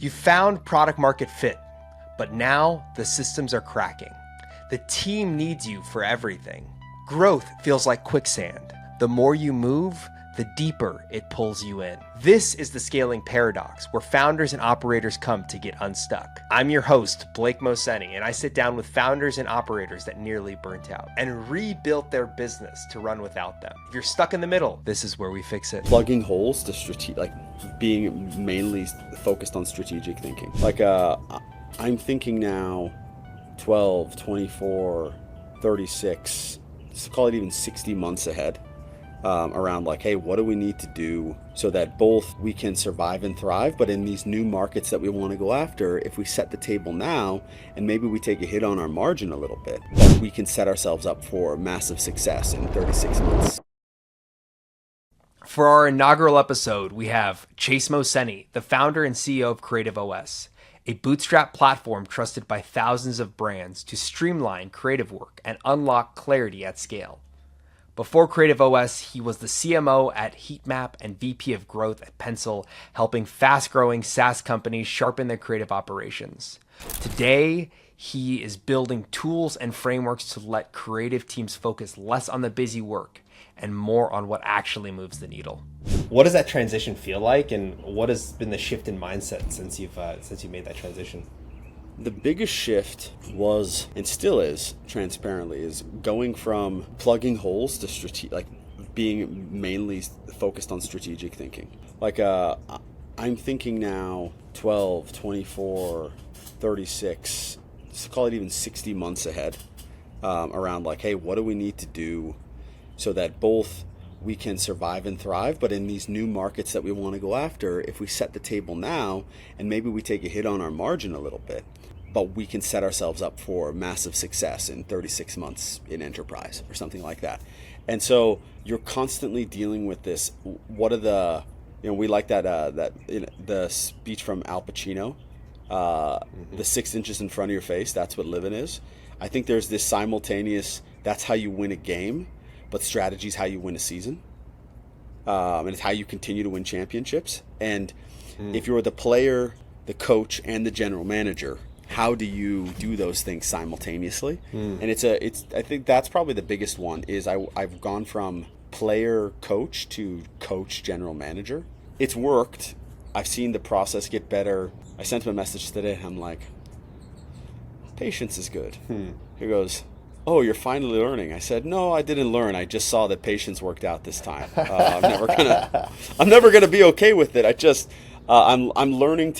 You found product market fit, but now the systems are cracking. The team needs you for everything. Growth feels like quicksand. The more you move, the deeper it pulls you in. This is the scaling paradox, where founders and operators come to get unstuck. I'm your host, Blake Mohseni, and I sit down with founders and operators that nearly burnt out and rebuilt their business to run without them. If you're stuck in the middle, this is where we fix it. Plugging holes to being mainly focused on strategic thinking. I'm thinking now 12, 24, 36, let's call it even 60 months ahead. Around hey, what do we need to do so that both we can survive and thrive, but in these new markets that we want to go after, if we set the table now and maybe we take a hit on our margin a little bit, we can set ourselves up for massive success in 36 months. For our inaugural episode, we have Chase Mohseni, the founder and CEO of Creative OS, a bootstrap platform trusted by thousands of brands to streamline creative work and unlock clarity at scale. Before Creative OS, he was the CMO at Heatmap and VP of Growth at Pencil, helping fast-growing SaaS companies sharpen their creative operations. Today, he is building tools and frameworks to let creative teams focus less on the busy work and more on what actually moves the needle. What does that transition feel like, and what has been the shift in mindset since you made that transition? The biggest shift was, and still is, transparently, is going from plugging holes to being mainly focused on strategic thinking. I'm thinking now 12, 24, 36, let's call it even 60 months ahead, around hey, what do we need to do so that both we can survive and thrive, but in these new markets that we want to go after, if we set the table now and maybe we take a hit on our margin a little bit, but we can set ourselves up for massive success in 36 months in enterprise or something like that. And so you're constantly dealing with this. What are the, we like the speech from Al Pacino, the 6 inches in front of your face, that's what living is. I think there's this simultaneous, that's how you win a game, but strategy is how you win a season. And it's how you continue to win championships. And if you're the player, the coach, and the general manager, how do you do those things simultaneously? And I think that's probably the biggest one, is I've gone from player coach to coach general manager. It's worked. I've seen the process get better. I sent him a message today. I'm like, patience is good. He goes, oh, you're finally learning. I said, no, I didn't learn. I just saw that patience worked out this time. I'm never gonna be okay with it. I'm learning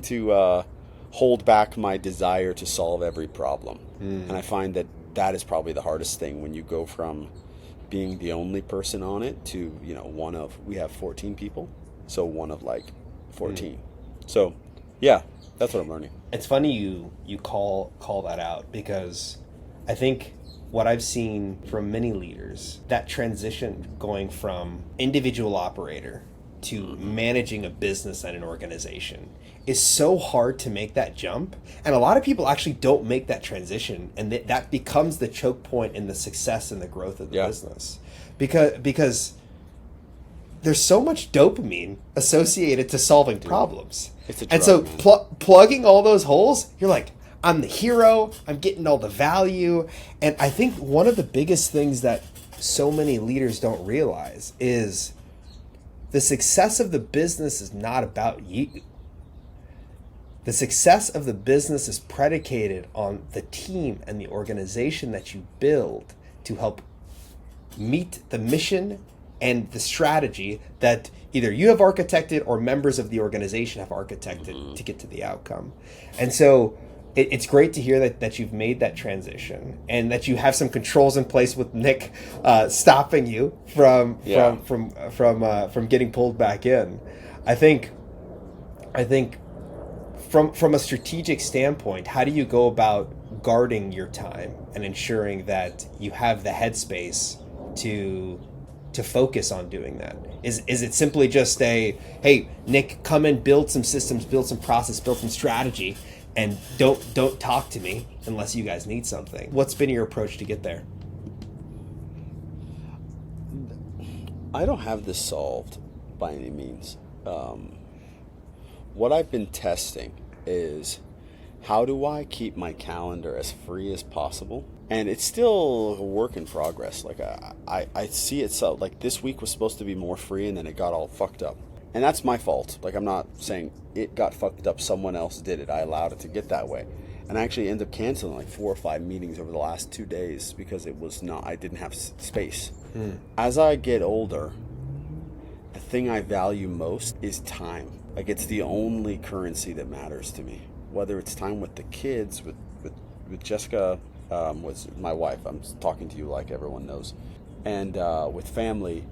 to hold back my desire to solve every problem. And I find that is probably the hardest thing when you go from being the only person on it to, we have 14 people. So one of 14. So yeah, that's what I'm learning. It's funny you call that out, because I think what I've seen from many leaders, that transition going from individual operator to managing a business and an organization is so hard to make that jump. And a lot of people actually don't make that transition, and that becomes the choke point in the success and the growth of the business. Because there's so much dopamine associated to solving problems. It's a drug, and so plugging all those holes, you're like, I'm the hero, I'm getting all the value. And I think one of the biggest things that so many leaders don't realize is the success of the business is not about you. The success of the business is predicated on the team and the organization that you build to help meet the mission and the strategy that either you have architected or members of the organization have architected to get to the outcome. And so it's great to hear that you've made that transition, and that you have some controls in place with Nick stopping you from getting pulled back in. I think from a strategic standpoint, how do you go about guarding your time and ensuring that you have the headspace to focus on doing that? Is it simply just hey, Nick, come and build some systems, build some process, build some strategy, and don't talk to me unless you guys need something? What's been your approach to get there? I don't have this solved by any means. what I've been testing is how do I keep my calendar as free as possible? And it's still a work in progress. Like I see it so like this week was supposed to be more free and then it got all fucked up. And that's my fault. Like I'm not saying it got fucked up, someone else did it. I allowed it to get that way. And I actually ended up canceling like 4 or 5 meetings over the last 2 days because I didn't have space. As I get older, the thing I value most is time. Like it's the only currency that matters to me. Whether it's time with the kids, with Jessica, was my wife. I'm talking to you like everyone knows, and with family,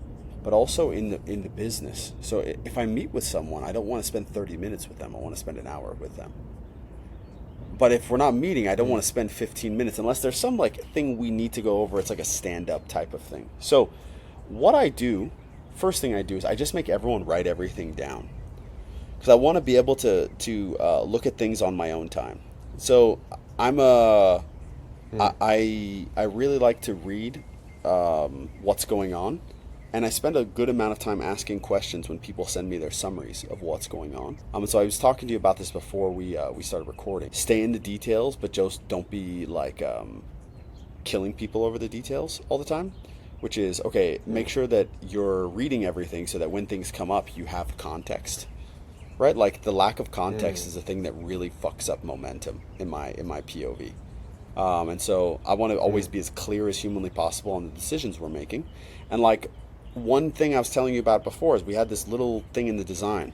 but also in the business. So if I meet with someone, I don't want to spend 30 minutes with them. I want to spend an hour with them. But if we're not meeting, I don't want to spend 15 minutes unless there's some like thing we need to go over. It's like a stand-up type of thing. So what I do, first thing I do is I just make everyone write everything down. Because I want to be able to look at things on my own time. So I really like to read what's going on, and I spend a good amount of time asking questions when people send me their summaries of what's going on. So I was talking to you about this before we started recording. Stay in the details, but just don't be like killing people over the details all the time. Which is, okay, make sure that you're reading everything so that when things come up, you have context. Right, like the lack of context is the thing that really fucks up momentum in my POV, and so I want to always be as clear as humanly possible on the decisions we're making. And like one thing I was telling you about before is we had this little thing in the design.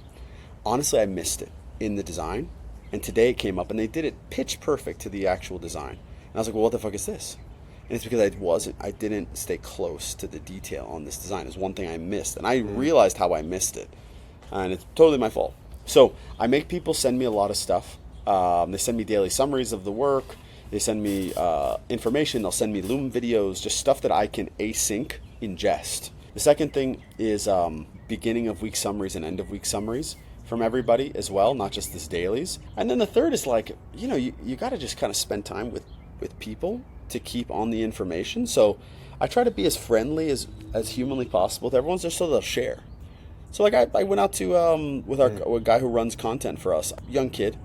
Honestly, I missed it in the design, and today it came up and they did it pitch perfect to the actual design. And I was like, well, what the fuck is this? And it's because I didn't stay close to the detail on this design. It's one thing I missed, and I realized how I missed it, and it's totally my fault. So I make people send me a lot of stuff. They send me daily summaries of the work. They send me information. They'll send me Loom videos, just stuff that I can async ingest. The second thing is beginning of week summaries and end of week summaries from everybody as well, not just this dailies. And then the third is like, you got to just kind of spend time with people to keep on the information. So I try to be as friendly as humanly possible with everyone just so they'll share. So like I went out to with a guy who runs content for us, young kid.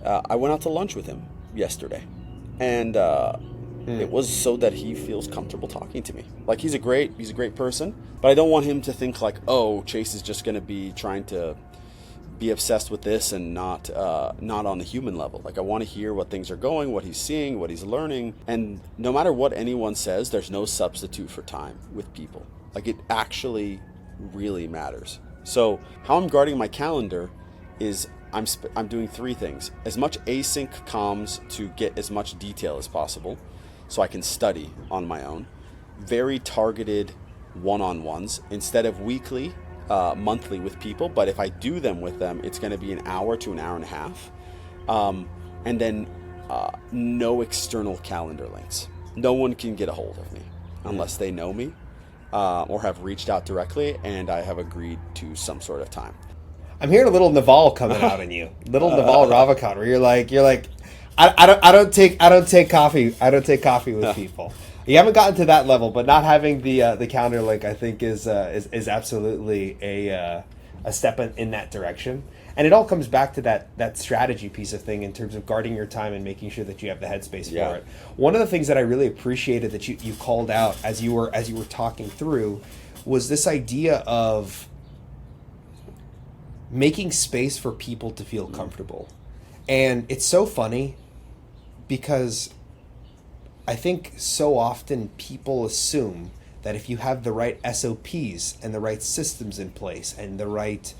I went out to lunch with him yesterday, and it was so that he feels comfortable talking to me. Like he's a great person, but I don't want him to think like, oh, Chase is just going to be trying to be obsessed with this and not on the human level. Like I want to hear what things are going, what he's seeing, what he's learning, and no matter what anyone says, there's no substitute for time with people. Like it actually really matters. So how I'm guarding my calendar is I'm doing 3 things. As much async comms to get as much detail as possible so I can study on my own. Very targeted one-on-ones instead of weekly, monthly with people. But if I do them with them, it's going to be an hour to an hour and a half. And then no external calendar links. No one can get a hold of me unless they know me. Or have reached out directly, and I have agreed to some sort of time. I'm hearing a little Naval coming out in you, little Naval Ravikant, where you're like, I don't take coffee. I don't take coffee with people. You haven't gotten to that level, but not having the calendar link, I think, is absolutely a step in that direction. And it all comes back to that strategy piece of thing in terms of guarding your time and making sure that you have the headspace for it. One of the things that I really appreciated that you called out as you were talking through was this idea of making space for people to feel comfortable. And it's so funny because I think so often people assume that if you have the right SOPs and the right systems in place and the right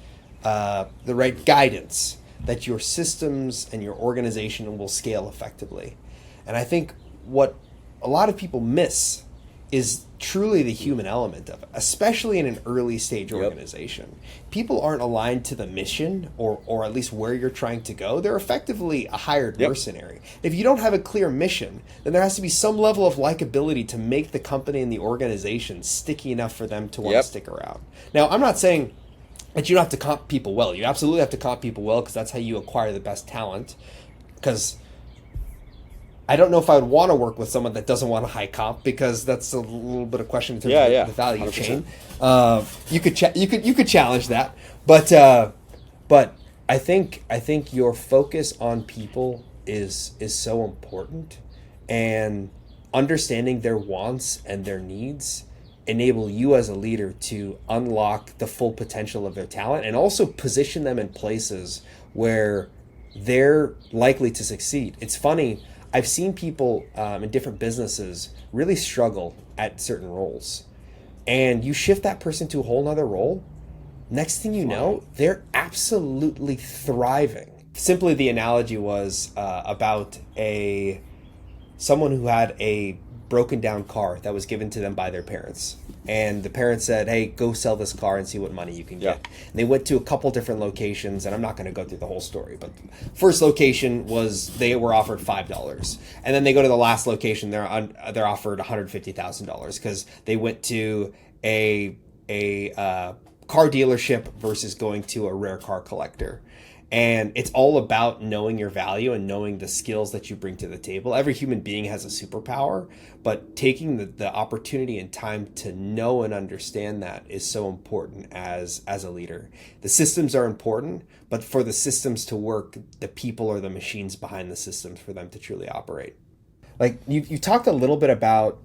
guidance, that your systems and your organization will scale effectively. And I think what a lot of people miss is truly the human element of it, especially in an early stage organization. People aren't aligned to the mission or at least where you're trying to go. They're effectively a hired mercenary. If you don't have a clear mission, then there has to be some level of likability to make the company and the organization sticky enough for them to want to stick around. Now, I'm not saying that you don't have to comp people well. You absolutely have to comp people well because that's how you acquire the best talent. Because I don't know if I would want to work with someone that doesn't want a high comp, because that's a little bit of question in terms of the value 100%. chain. You could challenge that, but I think your focus on people is so important, and understanding their wants and their needs enable you as a leader to unlock the full potential of their talent and also position them in places where they're likely to succeed. It's funny, I've seen people in different businesses really struggle at certain roles, and you shift that person to a whole nother role. Next thing you know, they're absolutely thriving. Simply, the analogy was about a someone who had a broken down car that was given to them by their parents. And the parents said, hey, go sell this car and see what money you can get. And they went to a couple different locations, and I'm not going to go through the whole story, but first location was they were offered $5. And then they go to the last location, they're offered $150,000 because they went to a car dealership versus going to a rare car collector. And it's all about knowing your value and knowing the skills that you bring to the table. Every human being has a superpower, but taking the opportunity and time to know and understand that is so important as a leader. The systems are important, but for the systems to work, the people are the machines behind the systems for them to truly operate. Like you talked a little bit about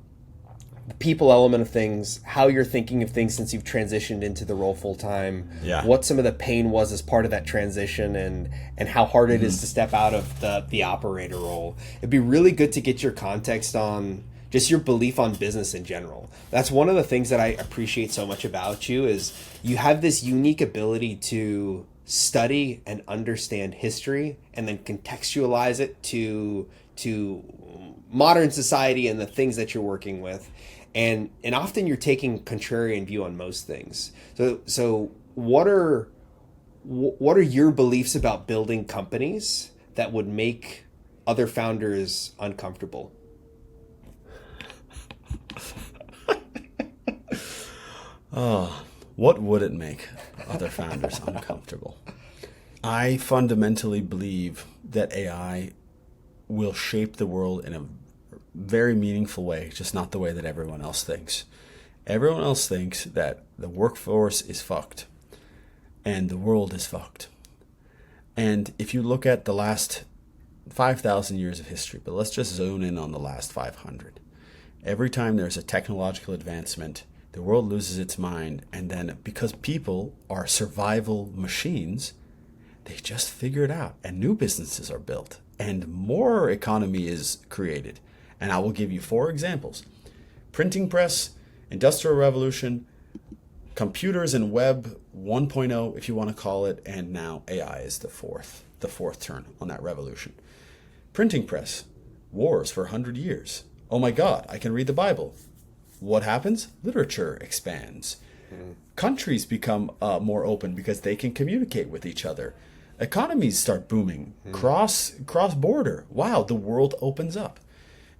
the people element of things, how you're thinking of things since you've transitioned into the role full time, what some of the pain was as part of that transition, and how hard it is to step out of the operator role. It'd be really good to get your context on just your belief on business in general. That's one of the things that I appreciate so much about you is you have this unique ability to study and understand history and then contextualize it to modern society and the things that you're working with. And often you're taking contrarian view on most things. So what are your beliefs about building companies that would make other founders uncomfortable? What would it make other founders uncomfortable? I fundamentally believe that AI will shape the world in a very meaningful way, just not the way that everyone else thinks. Everyone else thinks that the workforce is fucked and the world is fucked. And if you look at the last 5,000 years of history, but let's just zone in on the last 500. Every time there's a technological advancement, the world loses its mind, and then because people are survival machines, they just figure it out, and new businesses are built, and more economy is created. And I will give you 4 examples. Printing press, Industrial Revolution, computers and web 1.0, if you want to call it, and now AI is the fourth turn on that revolution. Printing press, wars for 100 years. Oh my God, I can read the Bible. What happens? Literature expands. Countries become more open because they can communicate with each other. Economies start booming. Cross border. Wow, the world opens up.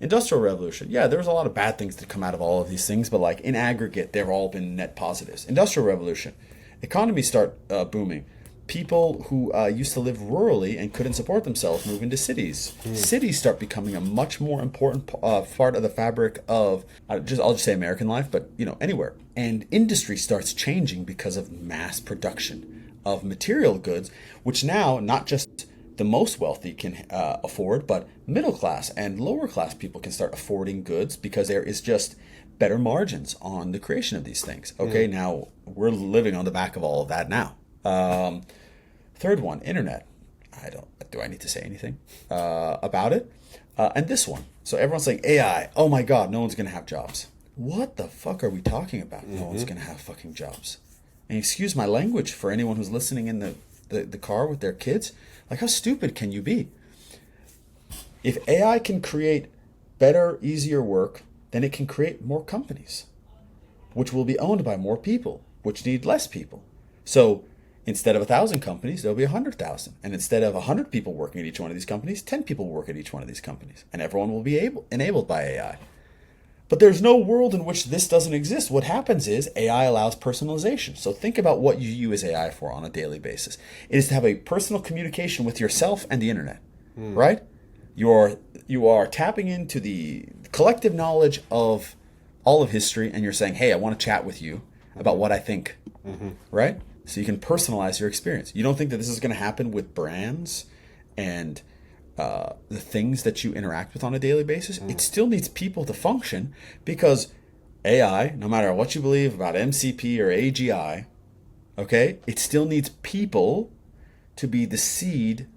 Industrial Revolution. Yeah, there was a lot of bad things that come out of all of these things, but like in aggregate, they've all been net positives. Industrial Revolution. Economies start booming. People who used to live rurally and couldn't support themselves move into cities. Cities start becoming a much more important part of the fabric of I'll just say American life, but anywhere. And industry starts changing because of mass production of material goods, which now not just the most wealthy can afford, but middle class and lower class people can start affording goods because there is just better margins on the creation of these things. Okay, now we're living on the back of all of that now. Third one, internet. Do I need to say anything about it? And this one. So everyone's saying AI. Oh my God, no one's going to have jobs. What the fuck are we talking about? No one's going to have fucking jobs. And excuse my language for anyone who's listening in the car with their kids. Like, how stupid can you be? If AI can create better, easier work, then it can create more companies, which will be owned by more people, which need less people. So instead of 1,000 companies, there'll be 100,000. And instead of 100 people working at each one of these companies, 10 people work at each one of these companies. And everyone will be enabled by AI. But there's no world in which this doesn't exist. What happens is AI allows personalization. So think about what you use AI for on a daily basis. It is to have a personal communication with yourself and the internet, right? You are tapping into the collective knowledge of all of history, and you're saying, hey, I want to chat with you about what I think, right? so you can personalize your experience. You don't think that this is going to happen with brands and the things that you interact with on a daily basis? It still needs people to function, because AI, no matter what you believe about MCP or AGI, okay, it still needs people to be the seed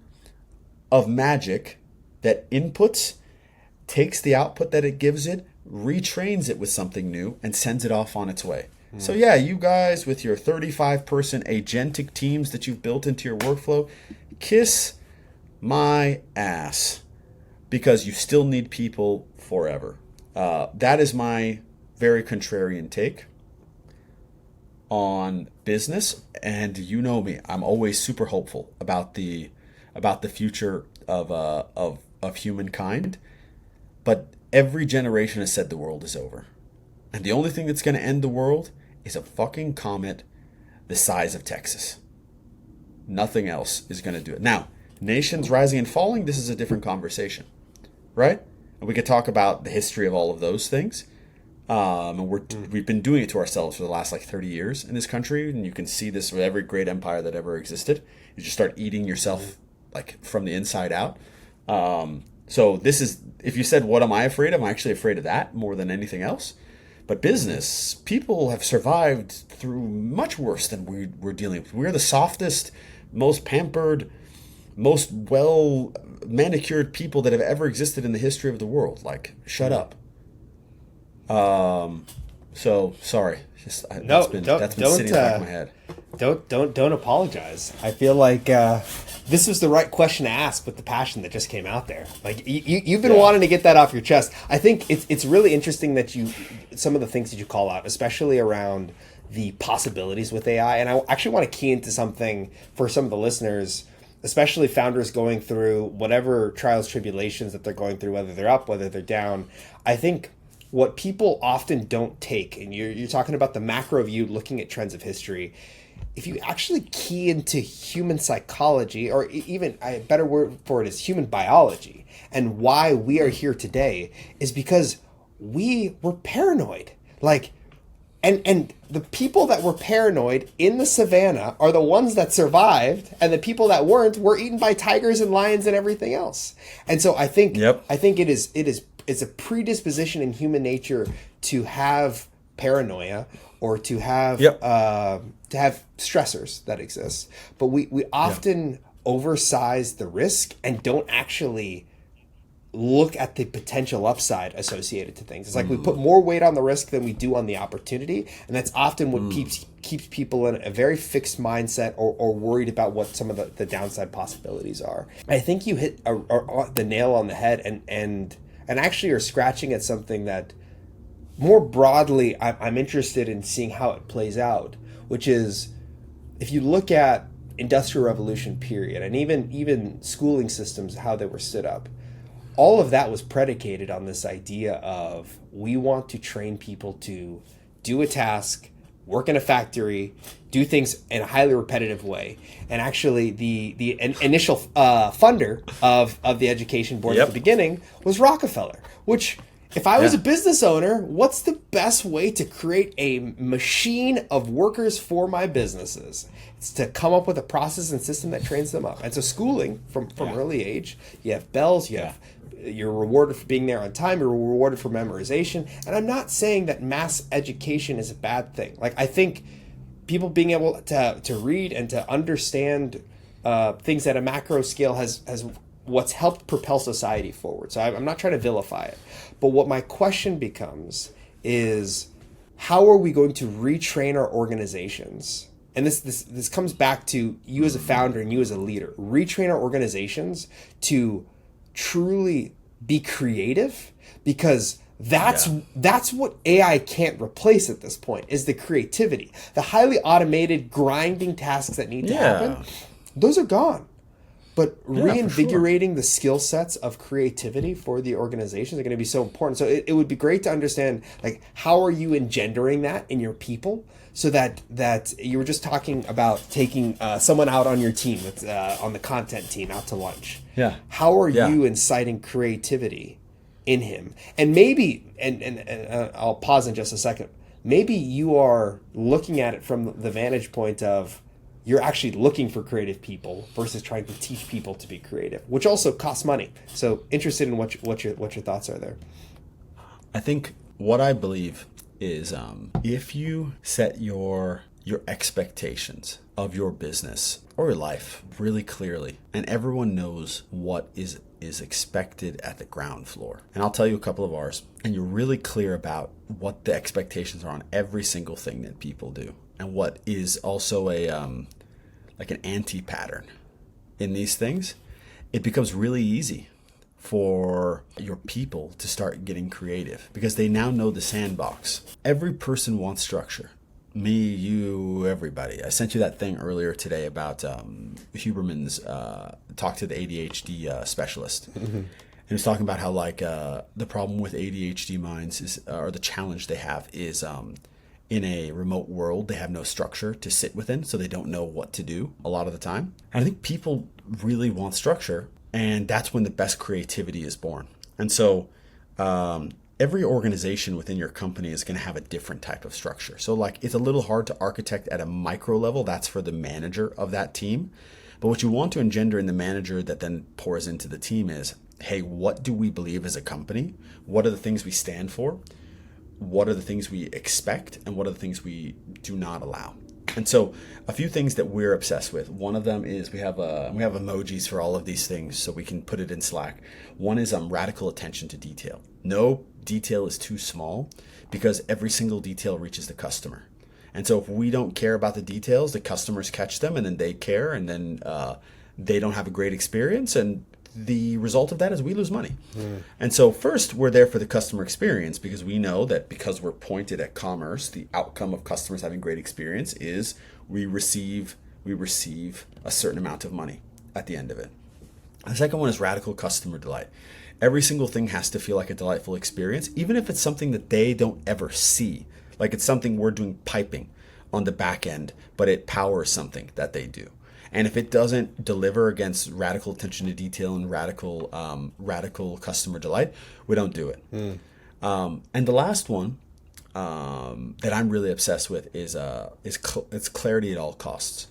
of magic that inputs, takes the output that it gives it, retrains it with something new, and sends it off on its way. So yeah, you guys with your 35-person agentic teams that you've built into your workflow, kiss my ass, because you still need people forever. That is my very contrarian take on business, and you know me, I'm always super hopeful about the future of humankind. But every generation has said the world is over, and the only thing that's going to end the world is a fucking comet the size of Texas. Nothing else is going to do it. Now, nations rising and falling, this is a different conversation, right? And we could talk about the history of all of those things. And we've been doing it to ourselves for the last 30 years in this country, and you can see this with every great empire that ever existed. You just start eating yourself from the inside out. So this is, if you said, what am I afraid of? I'm actually afraid of that more than anything else. But business, people have survived through much worse than we're dealing with. We're the softest, most pampered, most well manicured people that have ever existed in the history of the world. Shut up. So sorry. That's been sitting in the back of my head. Don't apologize. I feel like this was the right question to ask with the passion that just came out there. You've been wanting to get that off your chest. I think it's really interesting that some of the things that you call out, especially around the possibilities with AI. And I actually want to key into something for some of the listeners, especially founders going through whatever trials, tribulations that they're going through, whether they're up, whether they're down. I think what people often don't take, and you're talking about the macro view, looking at trends of history, if you actually key into human psychology, or even a better word for it is human biology, and why we are here today, is because we were paranoid. And the people that were paranoid in the savannah are the ones that survived, and the people that weren't were eaten by tigers and lions and everything else. And so I think it's a predisposition in human nature to have paranoia, or to have stressors that exist. But we often oversize the risk and don't actually look at the potential upside associated to things. It's we put more weight on the risk than we do on the opportunity, and that's often what keeps people in a very fixed mindset, or worried about what some of the downside possibilities are. I think you hit the nail on the head, and actually are scratching at something that more broadly I'm interested in seeing how it plays out, which is, if you look at Industrial Revolution period, and even schooling systems, how they were stood up, all of that was predicated on this idea of, we want to train people to do a task, work in a factory, do things in a highly repetitive way. And actually the initial funder of the education board at the beginning was Rockefeller, which, if I was a business owner, what's the best way to create a machine of workers for my businesses? It's to come up with a process and system that trains them up. And so schooling from early age, you have bells, you're rewarded for being there on time, you're rewarded for memorization. And I'm not saying that mass education is a bad thing. I think people being able to read and to understand things at a macro scale has what's helped propel society forward. So I'm not trying to vilify it. But what my question becomes is, how are we going to retrain our organizations? And this comes back to you as a founder and you as a leader. Retrain our organizations to truly be creative, because that's what AI can't replace at this point, is the creativity. The highly automated grinding tasks that need to happen, those are gone. But reinvigorating the skill sets of creativity for the organizations are going to be so important. So it would be great to understand, how are you engendering that in your people, so that you were just talking about taking someone out on your team, on the content team, out to lunch. Yeah. How are you inciting creativity in him? And maybe, and I'll pause in just a second, maybe you are looking at it from the vantage point of, you're actually looking for creative people versus trying to teach people to be creative, which also costs money. So interested in what your thoughts are there. I think what I believe is if you set your expectations of your business or your life really clearly, and everyone knows what is expected at the ground floor. And I'll tell you a couple of ours, and you're really clear about what the expectations are on every single thing that people do, and what is also a like an anti-pattern in these things, it becomes really easy for your people to start getting creative because they now know the sandbox. Every person wants structure. Me, you, everybody. I sent you that thing earlier today about Huberman's talk to the ADHD specialist. Mm-hmm. And he was talking about how the problem with ADHD minds is, or the challenge they have is in a remote world, they have no structure to sit within, so they don't know what to do a lot of the time. And I think people really want structure, and that's when the best creativity is born. And so every organization within your company is going to have a different type of structure. So it's a little hard to architect at a micro level. That's for the manager of that team. But what you want to engender in the manager that then pours into the team is, hey, what do we believe as a company? What are the things we stand for? What are the things we expect? And what are the things we do not allow? And so a few things that we're obsessed with. One of them is we have emojis for all of these things so we can put it in Slack. One is radical attention to detail. No detail is too small because every single detail reaches the customer. And so if we don't care about the details, the customers catch them and then they care, and then they don't have a great experience, and the result of that is we lose money. And so first, we're there for the customer experience because we know that because we're pointed at commerce, the outcome of customers having great experience is we receive a certain amount of money at the end of it. The second one is radical customer delight. Every single thing has to feel like a delightful experience, even if it's something that they don't ever see. Like it's something we're doing piping on the back end, but it powers something that they do. And if it doesn't deliver against radical attention to detail and radical customer delight, we don't do it. And the last one that I'm really obsessed with is clarity at all costs.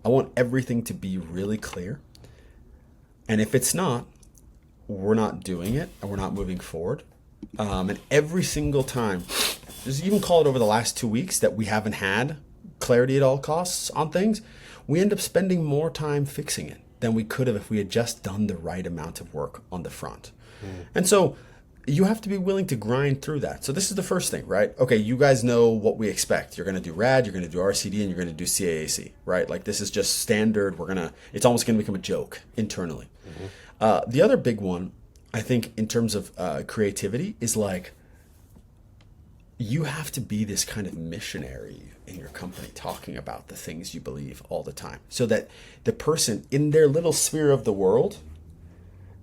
I want everything to be really clear. And if it's not, we're not doing it and we're not moving forward. And every single time, just even call it over the last 2 weeks that we haven't had clarity at all costs on things, we end up spending more time fixing it than we could have if we had just done the right amount of work on the front. And so you have to be willing to grind through that. So this is the first thing, right? Okay, you guys know what we expect. You're going to do RAD, you're going to do RCD, and you're going to do CAAC, right? Like this is just standard. It's almost going to become a joke internally. The other big one, I think, in terms of creativity is you have to be this kind of missionary in your company talking about the things you believe all the time so that the person in their little sphere of the world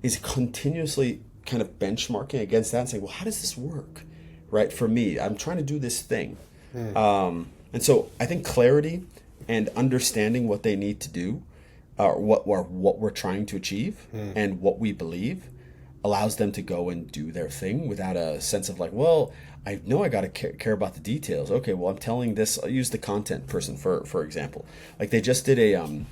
is continuously kind of benchmarking against that and saying, well, how does this work? Right? For me, I'm trying to do this thing. And so I think clarity and understanding what they need to do or what we're trying to achieve and what we believe allows them to go and do their thing without a sense of well, I know I got to care about the details. Okay, well, I'm telling this. I'll use the content person for example. They just did a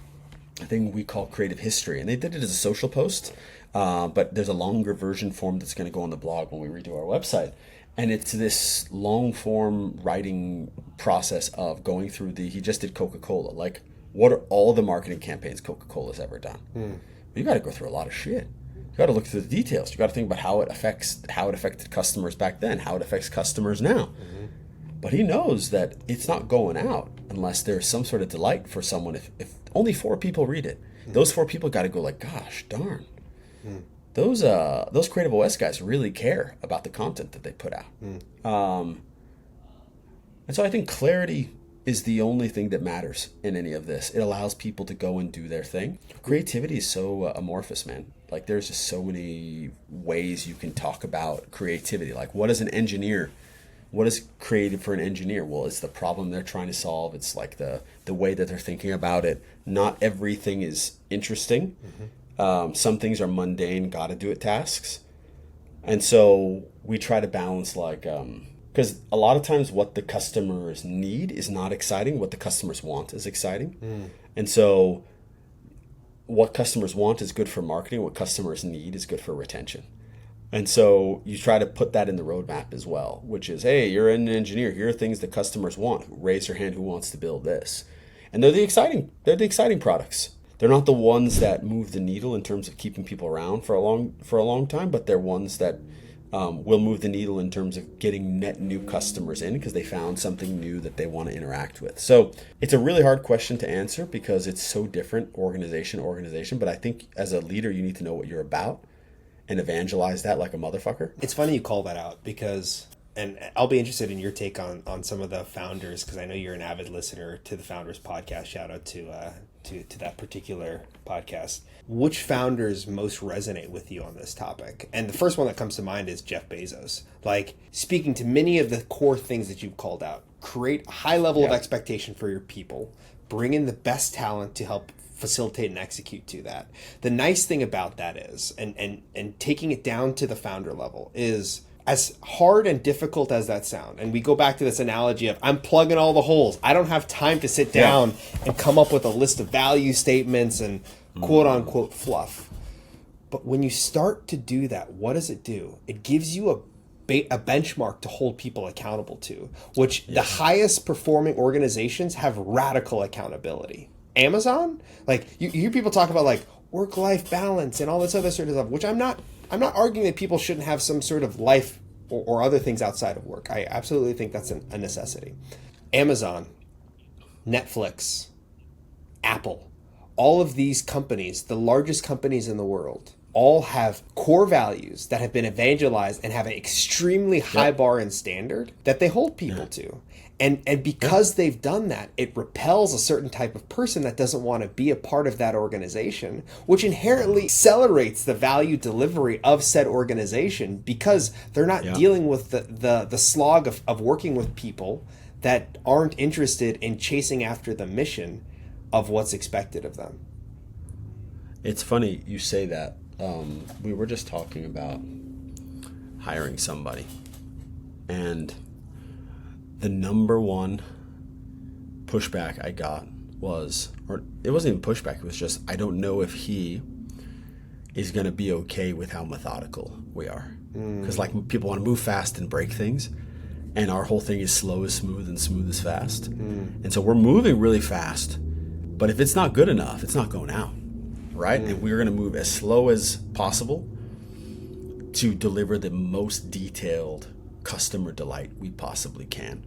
thing we call creative history, and they did it as a social post, but there's a longer version form that's going to go on the blog when we redo our website. And it's this long form writing process of going through he just did Coca-Cola. What are all the marketing campaigns Coca-Cola's ever done? You got to go through a lot of shit. You got to look through the details. You got to think about how it affected customers back then, how it affects customers now. But he knows that it's not going out unless there's some sort of delight for someone. If only 4 people read it, those 4 people got to go gosh darn. Those Creative OS guys really care about the content that they put out. And so I think clarity is the only thing that matters in any of this. It allows people to go and do their thing. Creativity is so amorphous, man. There's just so many ways you can talk about creativity. What is an engineer? What is creative for an engineer? Well, it's the problem they're trying to solve. It's the way that they're thinking about it. Not everything is interesting. Some things are mundane, gotta do it tasks. And so we try to balance Because a lot of times what the customers need is not exciting. What the customers want is exciting. And so what customers want is good for marketing. What customers need is good for retention. And so you try to put that in the roadmap as well, which is, hey, you're an engineer. Here are things that customers want. Raise your hand who wants to build this. And they're the exciting products. They're not the ones that move the needle in terms of keeping people around for a long time, but they're ones that will move the needle in terms of getting net new customers in because they found something new that they want to interact with. So it's a really hard question to answer because it's so different organization to organization. But I think as a leader, you need to know what you're about and evangelize that like a motherfucker. It's funny you call that out because, and I'll be interested in your take on some of the founders, because I know you're an avid listener to the Founders podcast. Shout out to that particular podcast. Which founders most resonate with you on this topic? And the first one that comes to mind is Jeff Bezos. Like, speaking to many of the core things that you've called out, create a high level of expectation for your people, bring in the best talent to help facilitate and execute to that. The nice thing about that is, and taking it down to the founder level, is as hard and difficult as that sound, and we go back to this analogy of I'm plugging all the holes. I don't have time to sit down and come up with a list of value statements and quote unquote fluff. But when you start to do that, what does it do? It gives you a benchmark to hold people accountable to, which the highest performing organizations have radical accountability. Amazon, like you hear people talk about like work-life balance and all this other sort of stuff, which I'm not arguing that people shouldn't have some sort of life or other things outside of work. I absolutely think that's a necessity. Amazon, Netflix, Apple, all of these companies, the largest companies in the world, all have core values that have been evangelized and have an extremely high bar and standard that they hold people to. And because they've done that, it repels a certain type of person that doesn't want to be a part of that organization, which inherently accelerates the value delivery of said organization because they're not dealing with the slog of working with people that aren't interested in chasing after the mission of what's expected of them. It's funny you say that. We were just talking about hiring somebody, and the number one pushback I got was, or it wasn't even pushback, it was just, I don't know if he is going to be okay with how methodical we are. Because like people want to move fast and break things, and our whole thing is slow is smooth and smooth is fast. And so we're moving really fast, but if it's not good enough, it's not going out, right? And we're going to move as slow as possible to deliver the most detailed customer delight we possibly can.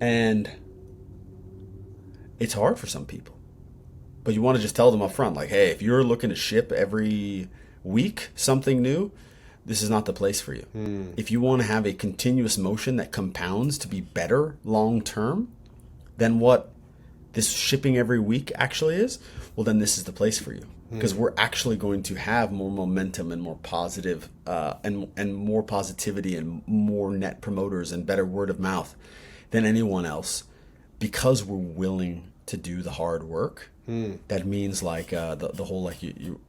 And it's hard for some people, but you want to just tell them up front, like, hey, if you're looking to ship every week something new, this is not the place for you. If you want to have a continuous motion that compounds to be better long term than what this shipping every week actually is, well, then this is the place for you. Because we're actually going to have more momentum and more positive and more positivity and more net promoters and better word of mouth than anyone else, because we're willing to do the hard work. That means like the whole like you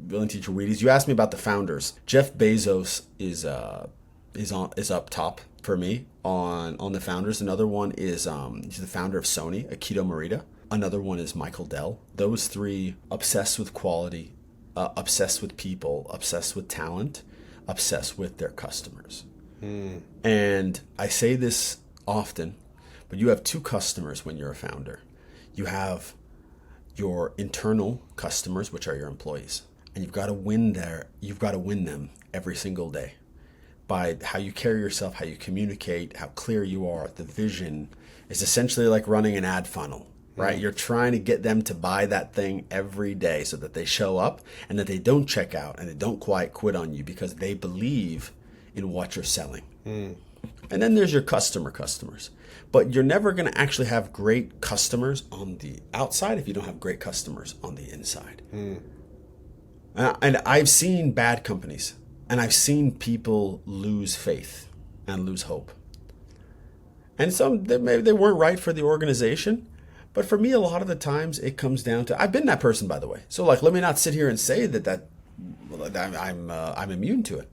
willing to teach your Wheaties. You asked me about the founders. Jeff Bezos is up top for me on the founders. Another one is he's the founder of Sony, Akito Morita. Another one is Michael Dell. Those three, obsessed with quality, obsessed with people, obsessed with talent, obsessed with their customers. And I say this often, but you have two customers when you're a founder. You have your internal customers, which are your employees, and you've got to win them every single day by how you carry yourself, how you communicate, how clear you are. The vision is essentially like running an ad funnel. Right? You're trying to get them to buy that thing every day so that they show up and that they don't check out and they don't quite quit on you because they believe in what you're selling. And then there's your customers. But you're never going to actually have great customers on the outside if you don't have great customers on the inside. And I've seen bad companies, and I've seen people lose faith and lose hope. And some, maybe they weren't right for the organization. But for me, a lot of the times it comes down to, I've been that person, by the way. So like, let me not sit here and say that I'm immune to it.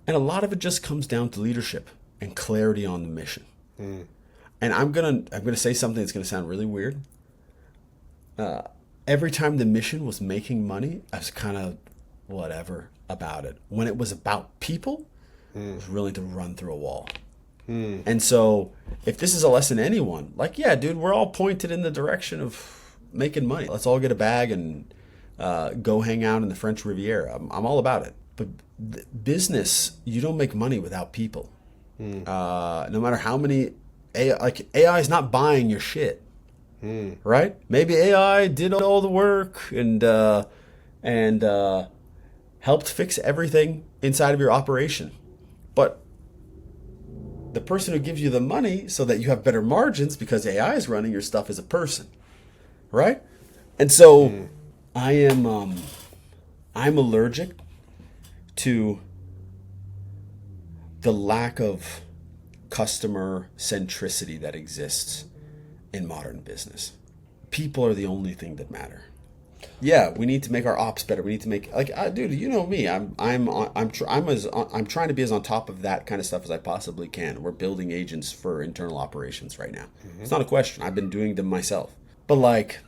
And a lot of it just comes down to leadership and clarity on the mission. And I'm gonna say something that's gonna sound really weird. Every time the mission was making money, I was kind of whatever about it. When it was about people, I was willing to run through a wall. And so if this is a lesson to anyone, like, yeah, dude, we're all pointed in the direction of making money. Let's all get a bag and go hang out in the French Riviera. I'm all about it. But business, you don't make money without people. No matter how many AI is not buying your shit, right? Maybe AI did all the work and helped fix everything inside of your operation, but the person who gives you the money so that you have better margins because AI is running your stuff is a person, right? And so I'm allergic to the lack of customer centricity that exists in modern business. People are the only thing that matter. Yeah, we need to make our ops better. We need to make dude, you know me. I'm trying to be as on top of that kind of stuff as I possibly can. We're building agents for internal operations right now. It's not a question. I've been doing them myself. But like,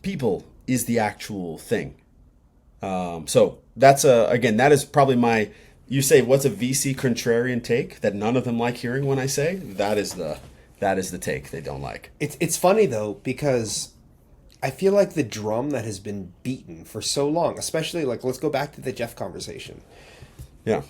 people is the actual thing. So that's that is probably my. You say what's a VC contrarian take that none of them like hearing when I say? That is the take they don't like. It's funny though, because I feel like the drum that has been beaten for so long, especially like, let's go back to the Jeff conversation. Yeah.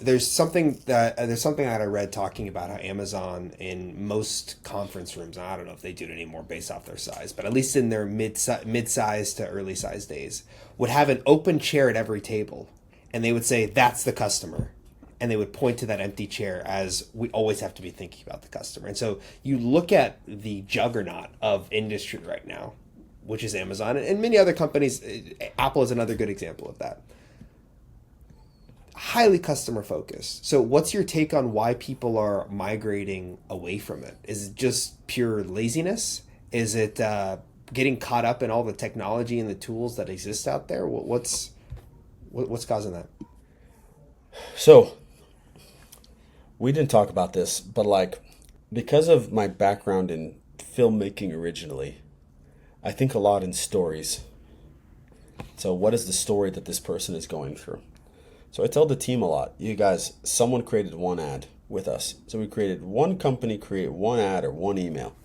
There's something that I read talking about how Amazon in most conference rooms, I don't know if they do it anymore based off their size, but at least in their mid-size to early size days, would have an open chair at every table. And they would say, that's the customer. And they would point to that empty chair as we always have to be thinking about the customer. And so you look at the juggernaut of industry right now, which is Amazon and many other companies. Apple is another good example of that. Highly customer focused. So what's your take on why people are migrating away from it? Is it just pure laziness? Is it getting caught up in all the technology and the tools that exist out there? What's causing that? So we didn't talk about this, but like, because of my background in filmmaking originally, I think a lot in stories. So what is the story that this person is going through? So I tell the team a lot, you guys, someone created one ad with us. So we created one company, create one ad or one email.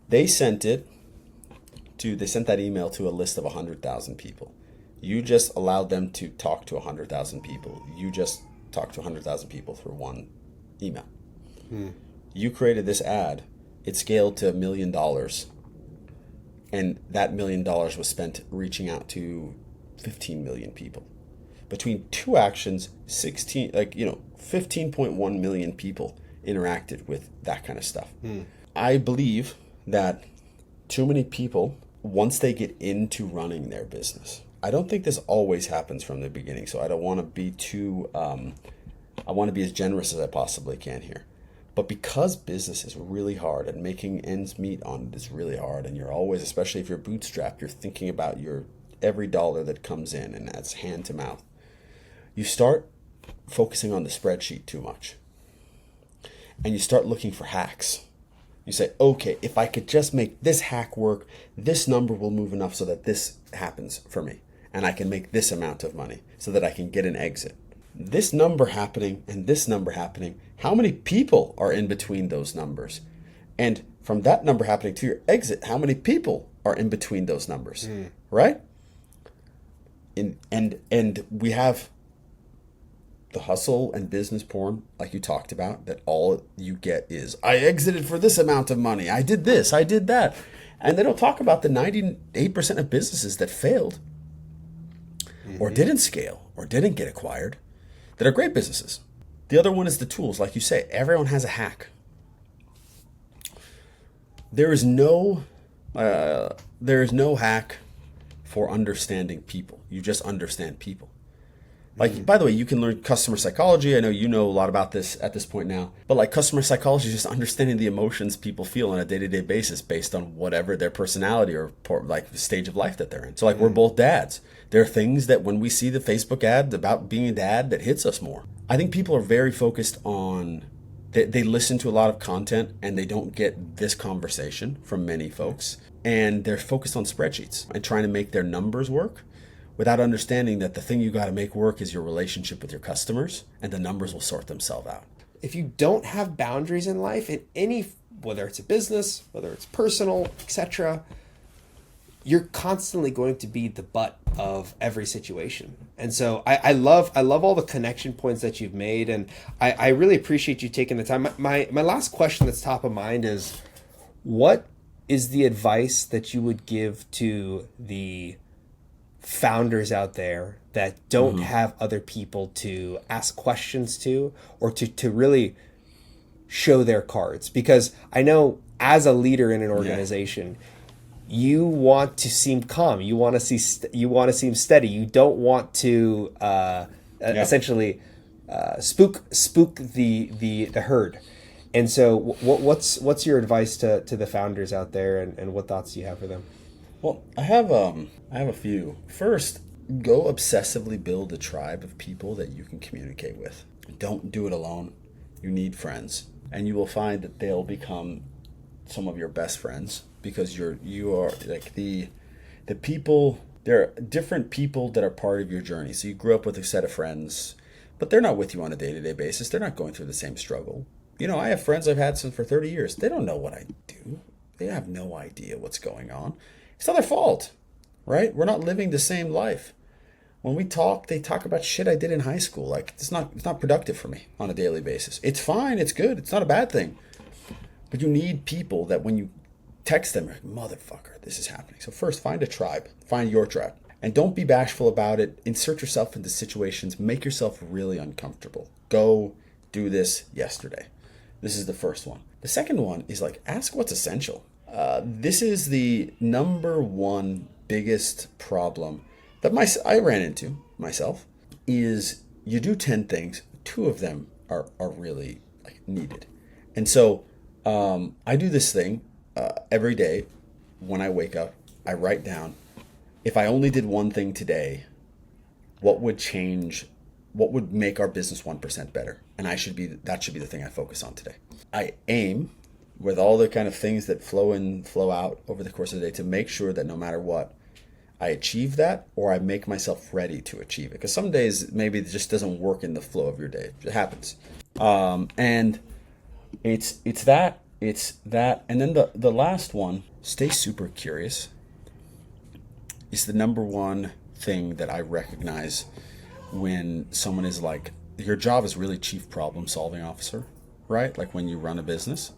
They sent that email to a list of 100,000 people. You just allowed them to talk to 100,000 people. You just talked to 100,000 people through one email. You created this ad. It scaled to $1 million. And that $1 million was spent reaching out to 15 million people. Between two actions, 15.1 million people interacted with that kind of stuff. I believe that too many people, once they get into running their business, I don't think this always happens from the beginning, so I don't want to be too, I want to be as generous as I possibly can here. But because business is really hard and making ends meet on it is really hard, and you're always, especially if you're bootstrapped, you're thinking about your every dollar that comes in, and that's hand to mouth. You start focusing on the spreadsheet too much. And you start looking for hacks. You say, okay, if I could just make this hack work, this number will move enough so that this happens for me. And I can make this amount of money so that I can get an exit. This number happening and this number happening, how many people are in between those numbers? And from that number happening to your exit, how many people are in between those numbers? Right? And we have the hustle and business porn, like you talked about, that all you get is, I exited for this amount of money. I did this, I did that. And they don't talk about the 98% of businesses that failed or didn't scale or didn't get acquired that are great businesses. The other one is the tools. Like you say, everyone has a hack. There is no hack for understanding people. You just understand people. Like, by the way, you can learn customer psychology. I know you know a lot about this at this point now. But like, customer psychology is just understanding the emotions people feel on a day-to-day basis based on whatever their personality or like stage of life that they're in. So like, we're both dads. There are things that when we see the Facebook ad about being a dad that hits us more. I think people are very focused on, they listen to a lot of content and they don't get this conversation from many folks. And they're focused on spreadsheets and trying to make their numbers work without understanding that the thing you got to make work is your relationship with your customers, and the numbers will sort themselves out. If you don't have boundaries in life, in any, whether it's a business, whether it's personal, etc., you're constantly going to be the butt of every situation. And so I love all the connection points that you've made, and I really appreciate you taking the time. My last question that's top of mind is, what is the advice that you would give to the founders out there that don't have other people to ask questions to, or to really show their cards? Because I know as a leader in an organization, you want to seem calm. You want to you want to seem steady. You don't want to essentially spook the herd. And so, what's your advice to the founders out there, and what thoughts do you have for them? Well, I have a few. First, go obsessively build a tribe of people that you can communicate with. Don't do it alone. You need friends, and you will find that they'll become some of your best friends, because you are like the people. There are different people that are part of your journey. So you grew up with a set of friends, but they're not with you on a day-to-day basis. They're not going through the same struggle. I have friends I've had since for 30 years. They don't know what I do. They have no idea what's going on. It's not their fault, right? We're not living the same life. When we talk, they talk about shit I did in high school. Like, it's not productive for me on a daily basis. It's fine. It's good. It's not a bad thing. But you need people that when you text them, you're like, motherfucker, this is happening. So first, find a tribe. Find your tribe. And don't be bashful about it. Insert yourself into situations. Make yourself really uncomfortable. Go do this yesterday. This is the first one. The second one is like, ask what's essential. This is the number one biggest problem that I ran into myself, is you do 10 things, 2 of them are really like needed. And so I do this thing every day when I wake up. I write down, if I only did one thing today, what would change, what would make our business 1% better? And that should be the thing I focus on today. I aim, with all the kind of things that flow in, flow out over the course of the day, to make sure that no matter what, I achieve that, or I make myself ready to achieve it. Because some days maybe it just doesn't work in the flow of your day. It happens. And it's that, and then the last one, stay super curious, is the number one thing that I recognize when someone is like, your job is really chief problem solving officer, right? Like when you run a business.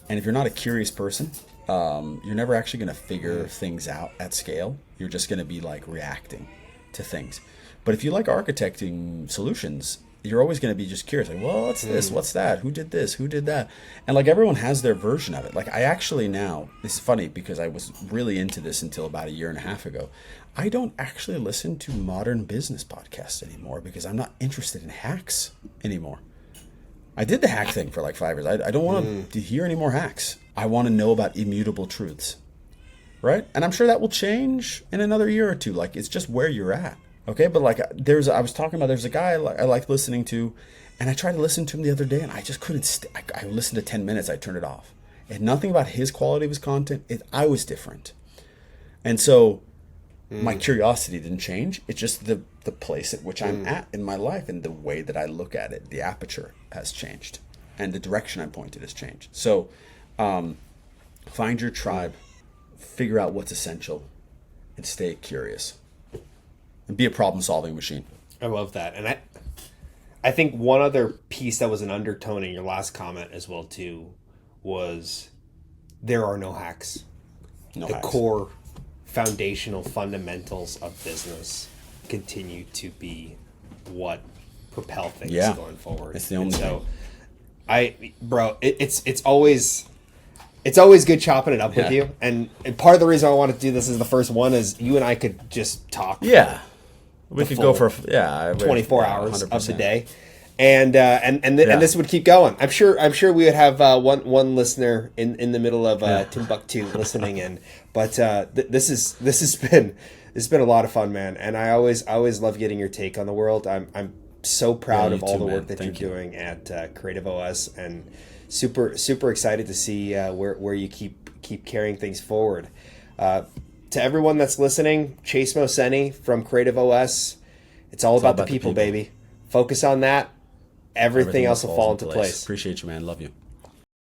And if you're not a curious person, you're never actually going to figure things out at scale. You're just going to be like reacting to things. But if you like architecting solutions, you're always going to be just curious. Like, well, what's this? What's that? Who did this? Who did that? And like everyone has their version of it. Like I actually now, it's funny because I was really into this until about 1.5 years ago. I don't actually listen to modern business podcasts anymore because I'm not interested in hacks anymore. I did the hack thing for like 5 years. I don't want to hear any more hacks. I want to know about immutable truths, right? And I'm sure that will change in another year or two. Like it's just where you're at, okay? But like there's a guy I like listening to, and I tried to listen to him the other day, and I just couldn't. I listened to 10 minutes. I turned it off. It had nothing about his quality of his content. I was different, and so my curiosity didn't change. It's just the place at which I'm at in my life and the way that I look at it. The aperture has changed, and the direction I'm pointed has changed. So find your tribe, figure out what's essential, and stay curious. And be a problem-solving machine. I love that. And I think one other piece that was an undertone in your last comment as well, too, was there are no hacks. No the hacks. Core foundational fundamentals of business continue to be what propel things going forward. It's the only thing. It's always good chopping it up with you. And part of the reason I want to do this as the first one is you and I could just talk. Yeah. We could go for 24 hours 100%. of the day. And this would keep going. I'm sure we would have one listener in the middle of Timbuktu listening in. But this has been a lot of fun, man. And I always love getting your take on the world. I'm so proud you of all too, the man. work that Thank you're doing at Creative OS, and super excited to see where you keep carrying things forward. To everyone that's listening, Chase Mohseni from Creative OS. It's all about the people, baby. Focus on that. Everything else will fall into place. Appreciate you, man. Love you.